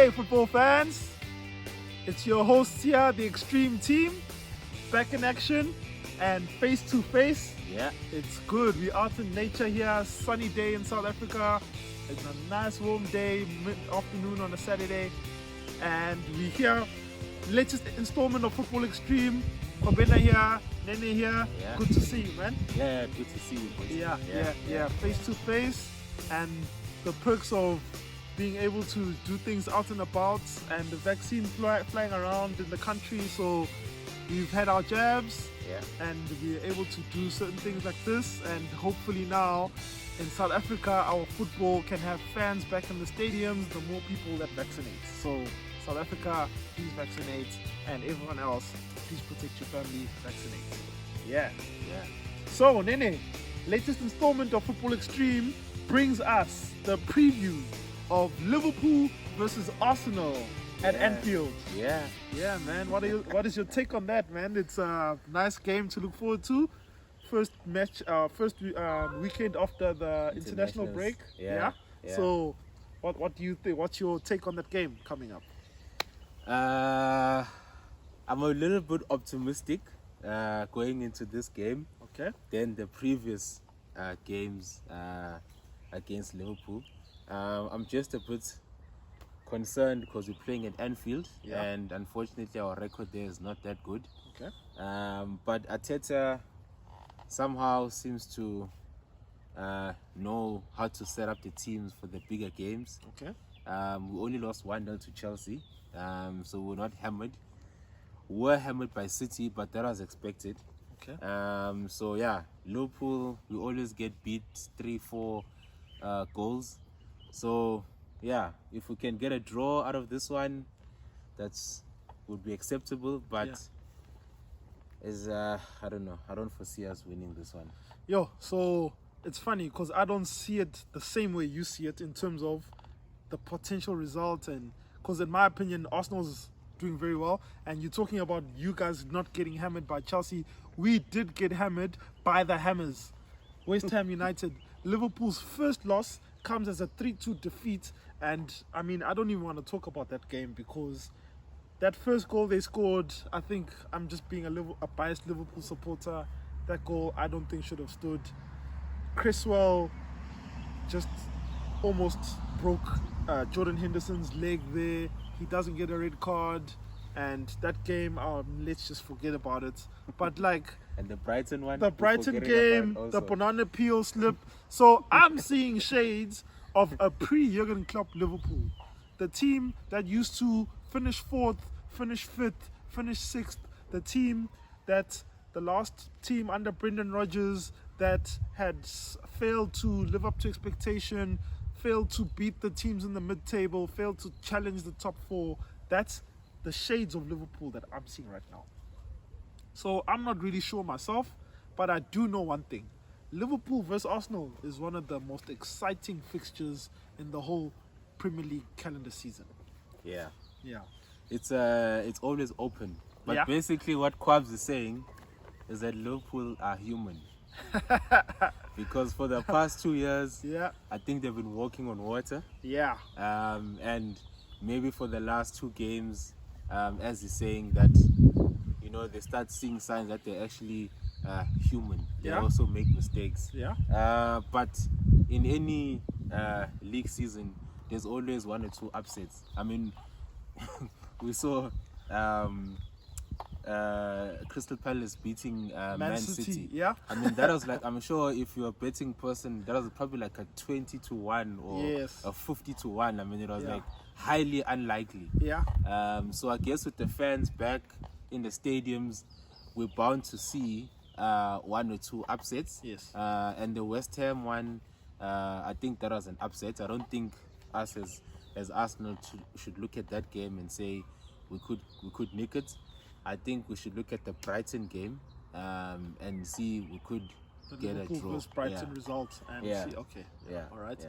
Hey, football fans! It's your hosts here, the Extreme team, back in action and face to face. Yeah. It's good. We're out in nature here, sunny day in South Africa. It's a nice warm day, mid-afternoon on a Saturday. And we're here, latest installment of Football Xstream. Kwabs and Nene here. Yeah. Good to see you, man. Yeah, good to see you. Yeah. Face to face, and the perks of being able to do things out and about, and the vaccine flying around in the country. So we've had our jabs, and we're able to do certain things like this. And hopefully now in South Africa, our football can have fans back in the stadiums. The more people that vaccinate. So South Africa, please vaccinate, and everyone else, please protect your family, vaccinate. Yeah. So, Nene, latest installment of Football Xstream brings us the preview of Liverpool versus Arsenal at Anfield. Yeah, Man. What is your take on that, man? It's a nice game to look forward to. First match, weekend after the international break. Yeah. So, what do you think? What's your take on that game coming up? I'm a little bit optimistic going into this game than the previous games against Liverpool. I'm just a bit concerned because we're playing at Anfield, and unfortunately our record there is not that good. But Arteta somehow seems to know how to set up the teams for the bigger games. We only lost 1-0 to Chelsea, so we're not hammered. We're hammered by City, but that was expected. So yeah, Liverpool, we always get beat 3-4 goals. So yeah, if we can get a draw out of this one, that's would be acceptable. But I don't know. I don't foresee us winning this one. So it's funny because I don't see it the same way you see it in terms of the potential result, and because in my opinion Arsenal's doing very well, and you're talking about you guys not getting hammered by Chelsea. We did get hammered by the Hammers, West Ham United. Liverpool's first loss comes as a 3-2 defeat, and I mean I don't even want to talk about that game because that first goal they scored, I think I'm just being a biased Liverpool supporter. That goal I don't think should have stood. Cresswell just almost broke Jordan Henderson's leg there. He doesn't get a red card, and that game, let's just forget about it. But and the Brighton one, the Brighton game, the banana peel slip. So I'm seeing shades of a pre-Jurgen Klopp Liverpool, the team that used to finish fourth, finish fifth, finish sixth, the team that the last team under Brendan Rodgers that had failed to live up to expectation, failed to beat the teams in the mid-table, failed to challenge the top four. That's the shades of Liverpool that I'm seeing right now. So I'm not really sure myself, but I do know one thing. Liverpool versus Arsenal is one of the most exciting fixtures in the whole Premier League calendar season. Yeah. It's always open. But basically what Kwabs is saying is that Liverpool are human. Because for the past 2 years, I think they've been walking on water. And maybe for the last 2 games, as he's saying that, they start seeing signs that they're actually human. They also make mistakes. But in any league season, there's always 1 or 2 upsets. I mean, we saw Crystal Palace beating Man City. I mean, that was I'm sure if you're a betting person, that was probably like a 20-1 or a 50-1. I mean, it was highly unlikely. So I guess with the fans back in the stadiums, we're bound to see 1 or 2 upsets. And the West Ham one, I think that was an upset. I don't think us as Arsenal should look at that game and say we could nick it. I think we should look at the Brighton game and see we could get a draw. Brighton result and see. All right.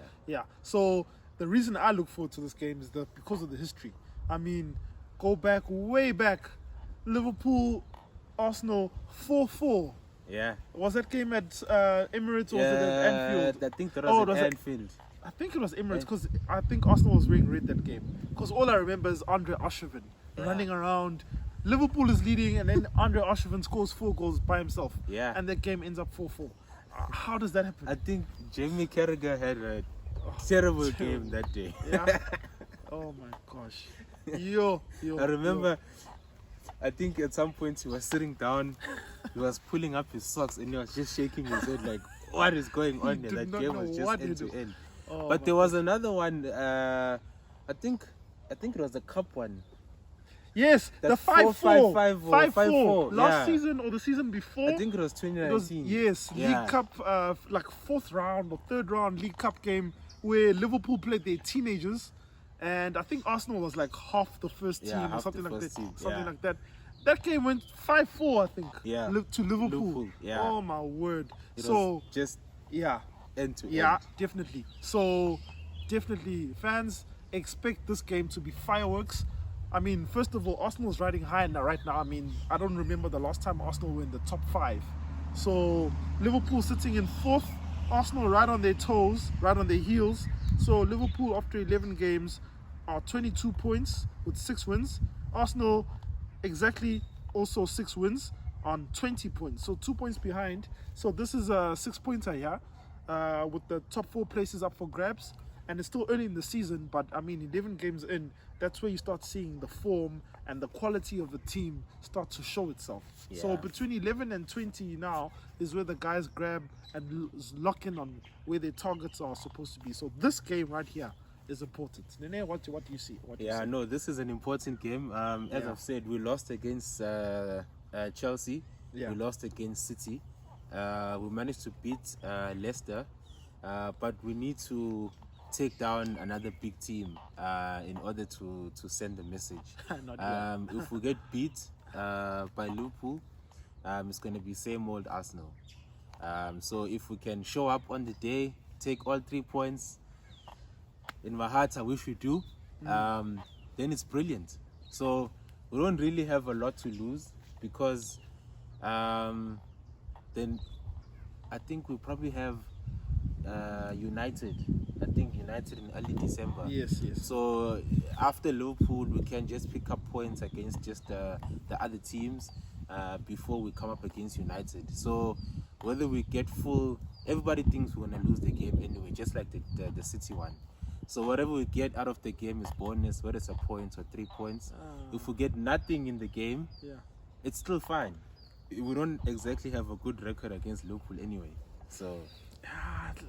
So the reason I look forward to this game is because of the history. I mean, go back way back, Liverpool, Arsenal 4-4 Yeah. Was that game at Emirates or was it at Anfield? I think that Oh, was it was at at- Anfield. I think it was Emirates because I think Arsenal was wearing red that game. Because all I remember is Andre Arshavin running around. Liverpool is leading, and then Andre Arshavin scores 4 goals by himself. Yeah. And that game ends up 4-4. How does that happen? I think Jamie Carragher had a terrible game that day. Yeah. Oh my gosh. Yo. I remember, I think at some point he was sitting down, he was pulling up his socks and he was just shaking his head like, what is going on here? did That not game know was what just to end to do. end. Oh But my there was another one, I think it was the cup one. Yes, That the 5-4. 5-5 or 5-4. Last yeah. season or the season before. I think it was It was, 2019. yes, Yeah. League Cup, like 4th round or 3rd round League Cup game where Liverpool played their teenagers, and I think Arsenal was like half the first Yeah, team or half something the like that. first team, Something yeah. like that. That game went 5-4, I think. Yeah. To Liverpool. Liverpool, yeah. Oh my word. It So was just yeah, end to yeah, end. definitely. So definitely, fans expect this game to be fireworks. I mean, first of all, Arsenal's riding high right now. I mean, I don't remember the last time Arsenal were in the top 5. So Liverpool sitting in 4th, Arsenal right on their toes, right on their heels. So Liverpool after 11 games are 22 points with 6 wins. Arsenal exactly also 6 wins on 20 points. So 2 points behind. So this is a 6-pointer here with the top 4 places up for grabs. And it's still early in the season, but I mean, 11 games in, that's where you start seeing the form and the quality of the team start to show itself. So Yeah. between 11 and 20 now is where the guys grab and lock in on where their targets are supposed to be. So this game right here is important. Nene, what do you see? What do you Yeah, see? no, this is an important game. As Yeah. I've said, we lost against Chelsea. Yeah. We lost against City. We managed to beat Leicester, but we need to take down another big team in order to send the message. Not yet. If we get beat by Liverpool, it's going to be same old Arsenal. So if we can show up on the day, take all 3 points, in my heart I wish we do, then it's brilliant. So we don't really have a lot to lose because then I think we probably have United. I think United in early December. Yes. So after Liverpool, we can just pick up points against just the other teams before we come up against United. So whether we get full, everybody thinks we're gonna lose the game anyway, just like the City one. So whatever we get out of the game is bonus, whether it's a point or 3 points. If we get nothing in the game, Yeah. it's still fine. We don't exactly have a good record against Liverpool anyway. So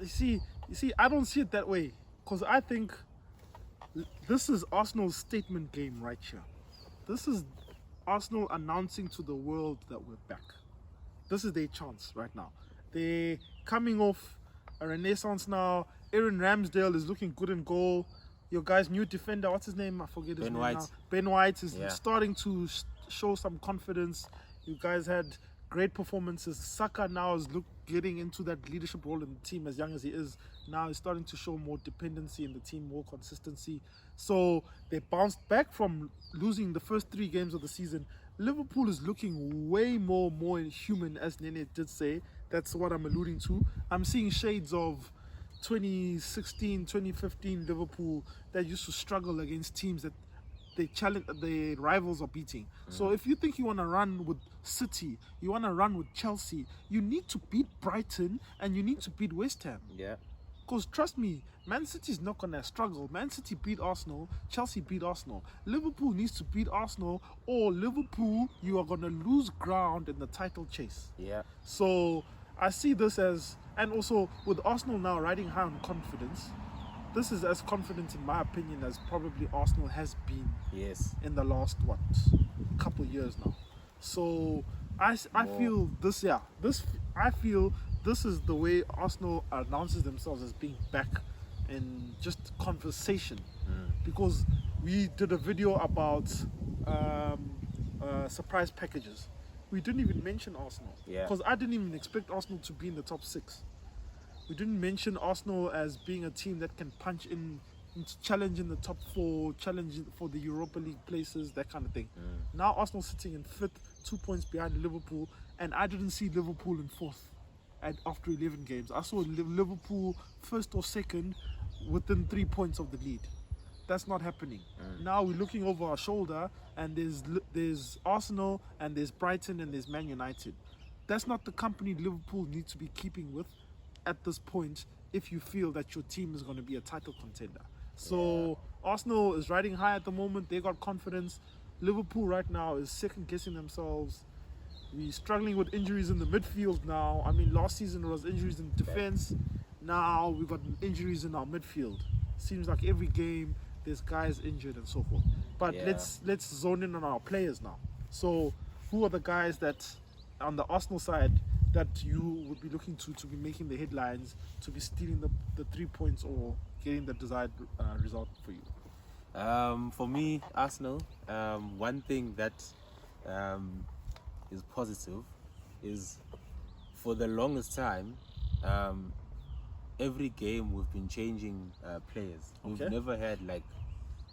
You see, I don't see it that way because I think this is Arsenal's statement game right here. This is Arsenal announcing to the world that we're back. This is their chance right now. They're coming off a renaissance now. Aaron Ramsdale is looking good in goal. Your guy's new defender, what's his name? I forget his Ben name White. now. Ben White is Yeah. starting to show some confidence. You guys had great performances. Saka now is getting into that leadership role in the team as young as he is. Now he's starting to show more dependency in the team, more consistency. So they bounced back from losing the first 3 games of the season. Liverpool is looking way more human, as Nene did say. That's what I'm alluding to. I'm seeing shades of 2016, 2015 Liverpool that used to struggle against teams that the rivals are beating. So if you think you want to run with City, you want to run with Chelsea, you need to beat Brighton and you need to beat West Ham. yeah. Because trust me, Man City is not going to struggle. Man City beat Arsenal, Chelsea beat Arsenal. Liverpool needs to beat Arsenal, or Liverpool, you are going to lose ground in the title chase. Yeah. So I see this as, and also with Arsenal now riding high on confidence, this is as confident in my opinion as probably Arsenal has been Yes. in the last couple years now. So I feel this I feel this is the way Arsenal announces themselves as being back in just conversation, because we did a video about surprise packages. We didn't even mention Arsenal because I didn't even expect Arsenal to be in the top 6. We didn't mention Arsenal as being a team that can punch in, challenge in the top 4, challenge for the Europa League places, that kind of thing. Now Arsenal sitting in 5th, 2 points behind Liverpool, and I didn't see Liverpool in fourth after 11 games. I saw Liverpool first or second within 3 points of the lead. That's not happening. Now we're looking over our shoulder, and there's Arsenal, and there's Brighton, and there's Man United. That's not the company Liverpool needs to be keeping with at this point if you feel that your team is going to be a title contender. So Arsenal is riding high at the moment. They got confidence. Liverpool right now is second guessing themselves. We're struggling with injuries in the midfield now. I mean, last season it was injuries in defense. Now we've got injuries in our midfield. Seems like every game there's guys injured and so forth. But let's zone in on our players now. So who are the guys that on the Arsenal side that you would be looking to be making the headlines, to be stealing the 3 points or getting the desired result for you? For me, Arsenal, one thing that is positive is for the longest time, every game we've been changing players. We've never had like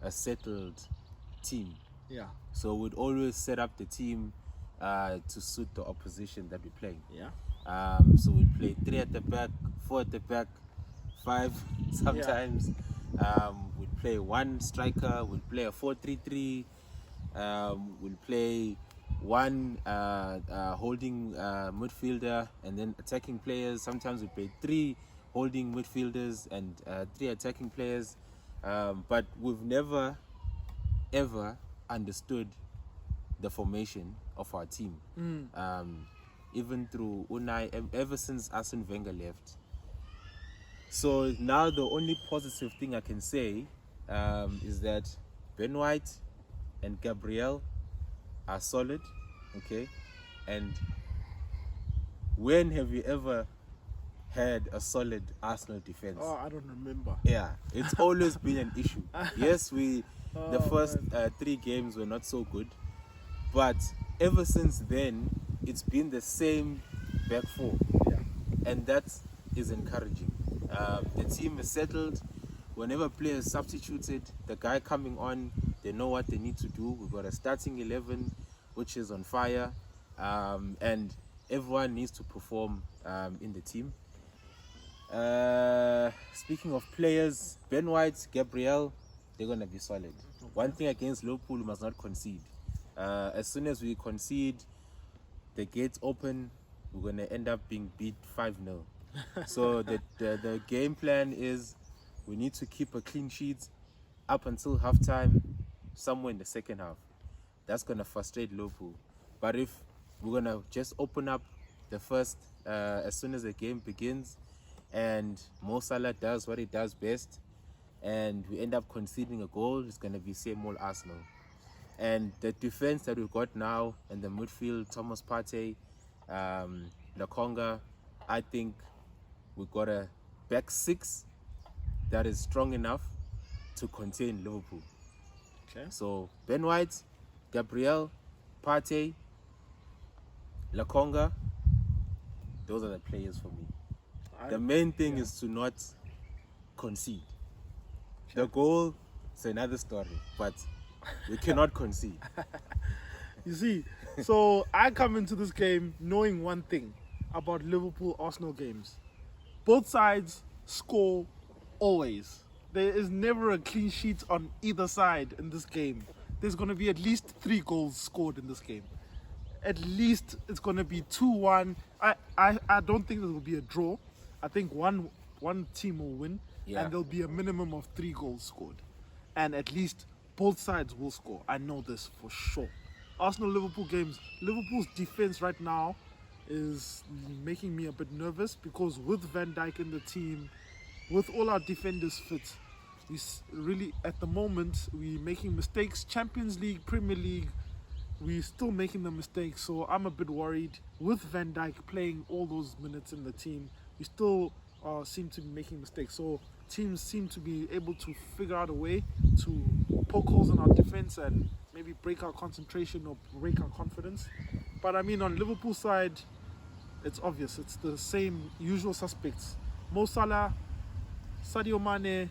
a settled team. Yeah. So we'd always set up the team to suit the opposition that we're playing. Yeah. So we'd play 3 at the back, 4 at the back, 5 sometimes. We'd play 1 striker, we'd play a 4-3-3, we'll play 1 holding midfielder and then attacking players. Sometimes we play 3 holding midfielders and 3 attacking players. But we've never ever understood the formation of our team. Even through Unai, ever since Arsene Wenger left. So now the only positive thing I can say is that Ben White and Gabriel are solid, okay? And when have you ever had a solid Arsenal defense? Oh, I don't remember. Yeah, it's always been an issue. Yes, the first 3 games were not so good, but ever since then, it's been the same back 4, and that is encouraging. The team is settled. Whenever players substituted, the guy coming on, they know what they need to do. We've got a starting 11, which is on fire, and everyone needs to perform in the team. Speaking of players, Ben White, Gabriel, they're going to be solid. One thing against Liverpool, we must not concede. As soon as we concede, the gates open, we're going to end up being beat 5-0. So the game plan is we need to keep a clean sheet up until halftime, somewhere in the second half. That's going to frustrate Liverpool. But if we're going to just open up the first, as soon as the game begins, and Mo Salah does what he does best, and we end up conceding a goal, it's going to be same old Arsenal. And the defense that we've got now in the midfield, Thomas Partey, Lakonga, I think we've got a back 6 that is strong enough to contain Liverpool. Okay. So Ben White, Gabriel, Partey, Lakonga, those are the players for me. The main thing is to not concede. The goal is another story, but we cannot concede. You see, so I come into this game knowing one thing about Liverpool-Arsenal games. Both sides score always. There is never a clean sheet on either side in this game. There's going to be at least 3 goals scored in this game. At least it's going to be 2-1. I don't think there will be a draw. I think one team will win, and there'll be a minimum of 3 goals scored. And at least both sides will score. I know this for sure. Arsenal-Liverpool games, Liverpool's defense right now is making me a bit nervous because with Van Dijk in the team, with all our defenders fit, we really, at the moment, we're making mistakes. Champions League, Premier League, we're still making the mistakes. So I'm a bit worried. With Van Dijk playing all those minutes in the team, we still seem to be making mistakes. So teams seem to be able to figure out a way to poke holes in our defense and maybe break our concentration or break our confidence. But I mean, on Liverpool side, it's obvious. It's the same usual suspects. Mo Salah, Sadio Mane,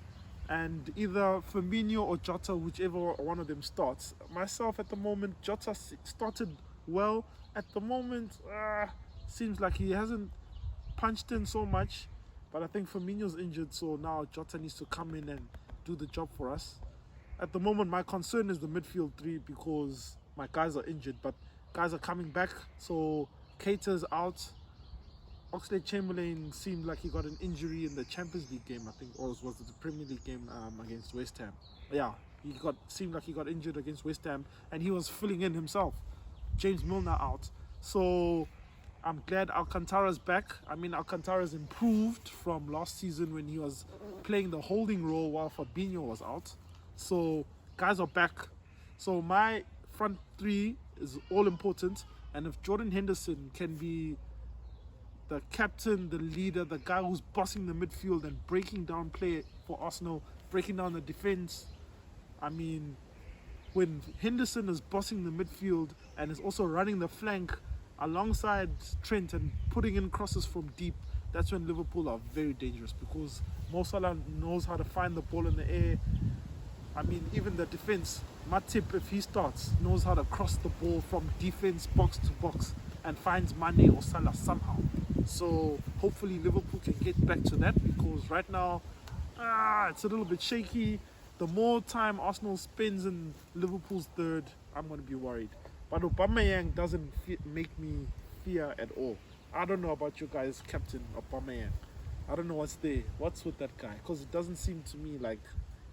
and either Firmino or Jota, whichever one of them starts. Myself at the moment, Jota started well. At the moment, seems like he hasn't punched in so much. But I think Firmino's injured, so now Jota needs to come in and do the job for us. At the moment, my concern is the midfield three because my guys are injured, but guys are coming back. So Keita's out. Oxlade-Chamberlain seemed like he got an injury in the Champions League game, I think, or was it the Premier League game against West Ham? Yeah, seemed like he got injured against West Ham, and he was filling in himself. James Milner out, so I'm glad Alcantara's back. I mean, Alcantara's improved from last season when he was playing the holding role while Fabinho was out. So guys are back. So my front three is all important, and if Jordan Henderson can be the captain, the leader, the guy who's bossing the midfield and breaking down play for Arsenal, breaking down the defense. I mean, when Henderson is bossing the midfield and is also running the flank alongside Trent and putting in crosses from deep, that's when Liverpool are very dangerous because Mo Salah knows how to find the ball in the air. I mean, even the defense, Matip, if he starts, knows how to cross the ball from defense box to box and finds Mane or Salah somehow. So hopefully Liverpool can get back to that because right now it's a little bit shaky. The more time Arsenal spends in Liverpool's third, I'm going to be worried. But Aubameyang doesn't make me fear at all. I don't know about you guys, Captain Aubameyang. I don't know what's there. What's with that guy? Because it doesn't seem to me like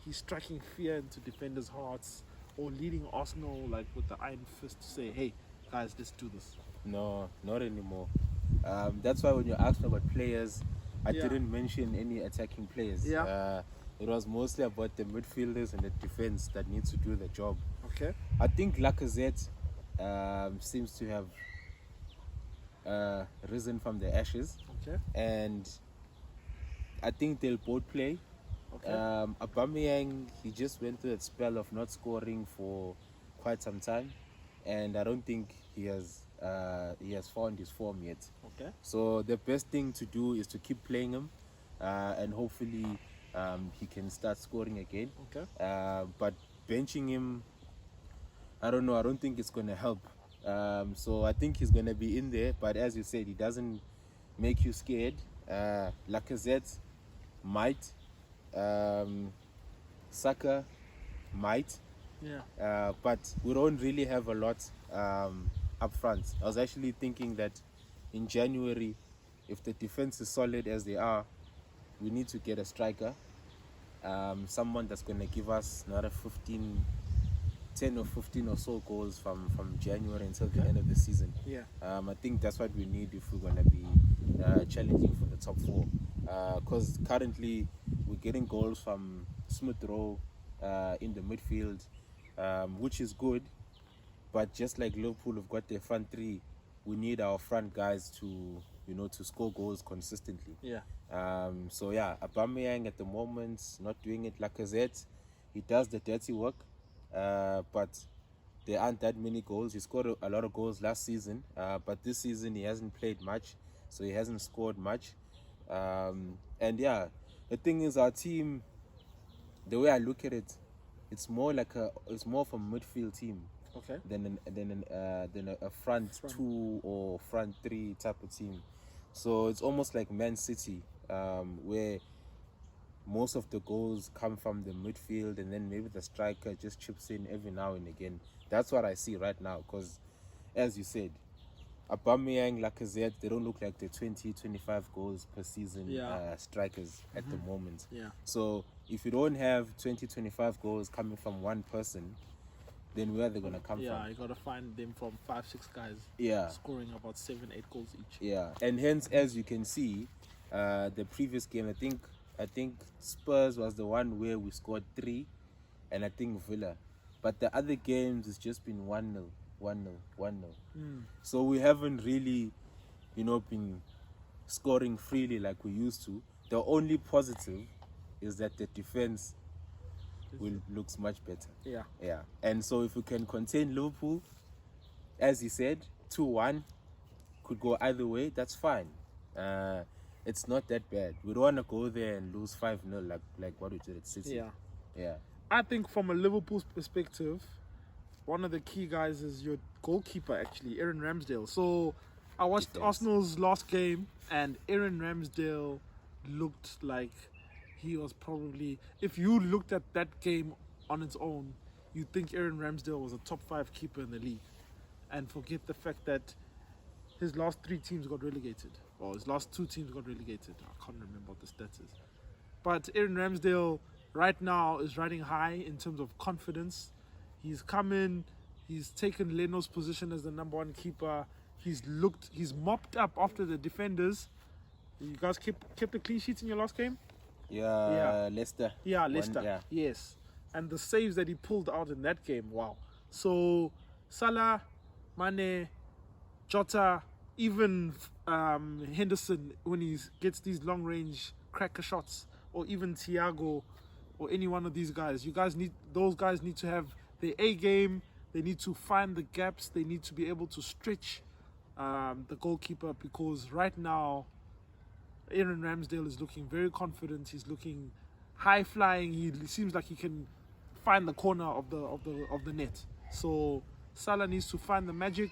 he's striking fear into defenders' hearts or leading Arsenal like with the iron fist to say, hey, guys, let's do this. No, not anymore. That's why when you asked me about players, I didn't mention any attacking players. It was mostly about the midfielders and the defense that needs to do the job. Okay. I think Lacazette seems to have risen from the ashes. Okay. And I think they'll both play. Okay. Aubameyang, he just went through that spell of not scoring for quite some time, and I don't think he has found his form yet. Okay. So the best thing to do is to keep playing him, and hopefully he can start scoring again. Okay. But benching him, I don't know. I don't think it's going to help. So I think he's going to be in there, but as you said, he doesn't make you scared. Lacazette might. Saka might. Yeah. But we don't really have a lot up front. I was actually thinking that in January, if the defense is solid as they are, we need to get a striker. Someone that's going to give us another 10 or 15 or so goals from January until the end of the season. Yeah. I think that's what we need if we're going to be challenging for the top four. Because currently we're getting goals from Smith Rowe in the midfield, which is good. But just like Liverpool have got their front three, we need our front guys to score goals consistently. Yeah. So yeah, Aubameyang at the moment not doing it. Lacazette, he does the dirty work, but there aren't that many goals. He scored a lot of goals last season, but this season he hasn't played much, so he hasn't scored much. And yeah, the thing is, our team, the way I look at it, it's more of a midfield team. Okay. Than a front two or front three type of team. So it's almost like Man City, where most of the goals come from the midfield, and then maybe the striker just chips in every now and again. That's what I see right now, because as you said, Aubameyang, Lacazette, they don't look like the 20-25 goals per season strikers at the moment. Yeah. So if you don't have 20-25 goals coming from one person, then where are they going to come from? Yeah, you got to find them from 5-6 guys scoring about 7-8 goals each. Yeah, and hence, as you can see, the previous game, I think Spurs was the one where we scored 3, and I think Villa. But the other games, it's just been 1-0, 1-0, 1-0. So we haven't really, been scoring freely like we used to. The only positive is that the defense looks much better. Yeah. And so if we can contain Liverpool, as he said, 2-1, could go either way, that's fine. It's not that bad. We don't want to go there and lose 5-0 like what we did at City. Yeah. I think from a Liverpool's perspective, one of the key guys is your goalkeeper, actually, Aaron Ramsdale. So I watched Defense. Arsenal's last game, and Aaron Ramsdale looked like he was probably, if you looked at that game on its own, you'd think Aaron Ramsdale was a top 5 keeper in the league. And forget the fact that his last 3 teams got relegated, or his last 2 teams got relegated. I can't remember what the stats is. But Aaron Ramsdale right now is riding high in terms of confidence. He's come in, he's taken Leno's position as the number 1 keeper. He's mopped up after the defenders. You guys kept the clean sheets in your last game? Yeah. Leicester. Yeah, Leicester. Yeah. Yes. And the saves that he pulled out in that game, wow. So Salah, Mane, Jota, even Henderson, when he gets these long range cracker shots, or even Thiago, or any one of these guys, those guys need to have their A game. They need to find the gaps. They need to be able to stretch the goalkeeper, because right now Aaron Ramsdale is looking very confident. He's looking high flying. He seems like he can find the corner of the net. So Salah needs to find the magic.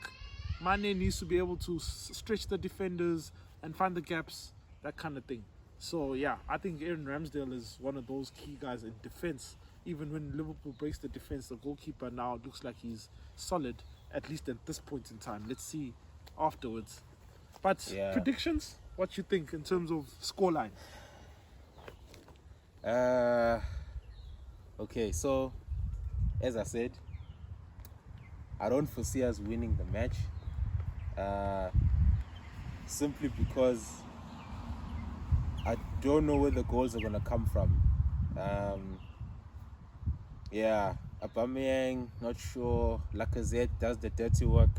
Mane needs to be able to stretch the defenders and find the gaps, that kind of thing. So yeah, I think Aaron Ramsdale is one of those key guys in defense. Even when Liverpool breaks the defense, the goalkeeper now looks like he's solid, at least at this point in time. Let's see afterwards. But predictions? What you think in terms of scoreline? Okay, so as I said, I don't foresee us winning the match. Simply because I don't know where the goals are gonna come from. Aubameyang, not sure. Lacazette does the dirty work.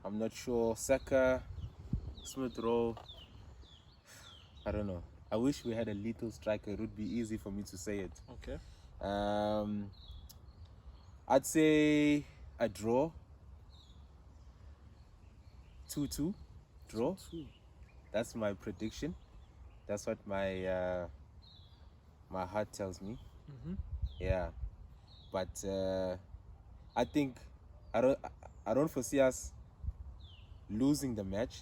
I'm not sure. Saka, Smith Rowe, I don't know. I wish we had a lethal striker. It would be easy for me to say it. Okay. I'd say a draw. 2-2. Draw. 2-2. That's my prediction. That's what my my heart tells me. Mm-hmm. Yeah. But I think I don't foresee us losing the match.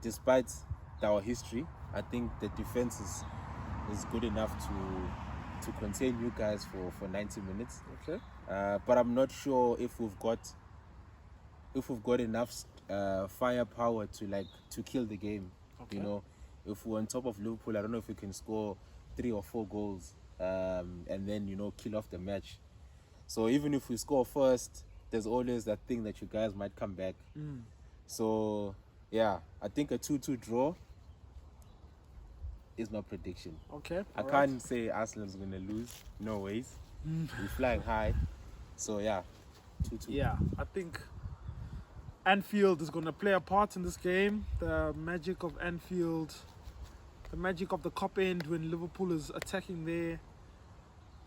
Despite our history, I think the defense is good enough to contain you guys for 90 minutes. Okay. But I'm not sure if we've got enough firepower to kill the game. Okay. You know, if we're on top of Liverpool, I don't know if we can score 3 or 4 goals and then kill off the match. So even if we score first, there's always that thing that you guys might come back. So yeah, I think a 2-2 draw is my prediction. Okay. I can't say Arsenal's gonna lose. No ways. We're flying high. So yeah, 2-2. Yeah, I think Anfield is going to play a part in this game. The magic of Anfield, the magic of the Kop end when Liverpool is attacking there.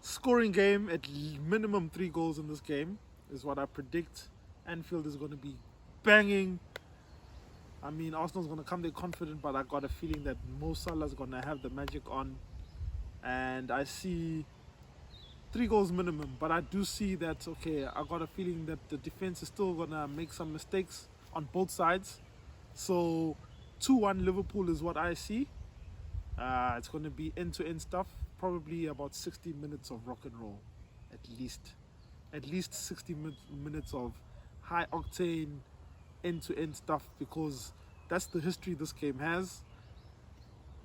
Scoring game, at minimum 3 goals in this game is what I predict. Anfield is going to be banging. I mean, Arsenal's going to come there confident, but I got a feeling that Mo Salah's going to have the magic on. And I see 3 goals minimum, but I do see that, okay, I got a feeling that the defense is still going to make some mistakes on both sides. So 2-1 Liverpool is what I see. It's going to be end-to-end stuff, probably about 60 minutes of rock and roll, at least 60 minutes of high octane end-to-end stuff, because that's the history this game has.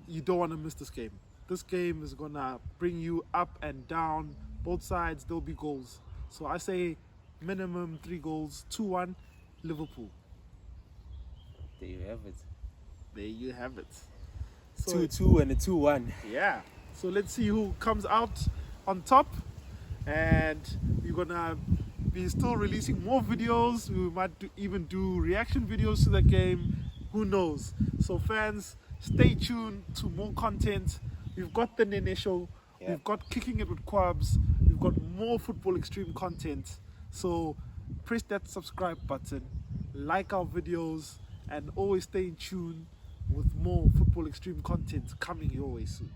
You don't want to miss this game. This game is going to bring you up and down. Both sides, there'll be goals. So I say minimum 3 goals, 2-1 Liverpool. There you have it. There you have it. So 2-2 and a 2-1. yeah. So let's see who comes out on top. And we're going to be still releasing more videos. We might even do reaction videos to the game. Who knows? So fans, stay tuned to more content. We've got the Nene Show. Yeah. We've got Kicking It with Kwabs. We've got more Football Xstream content. So press that subscribe button, like our videos, and always stay in tune with more Football Xstream content coming your way soon.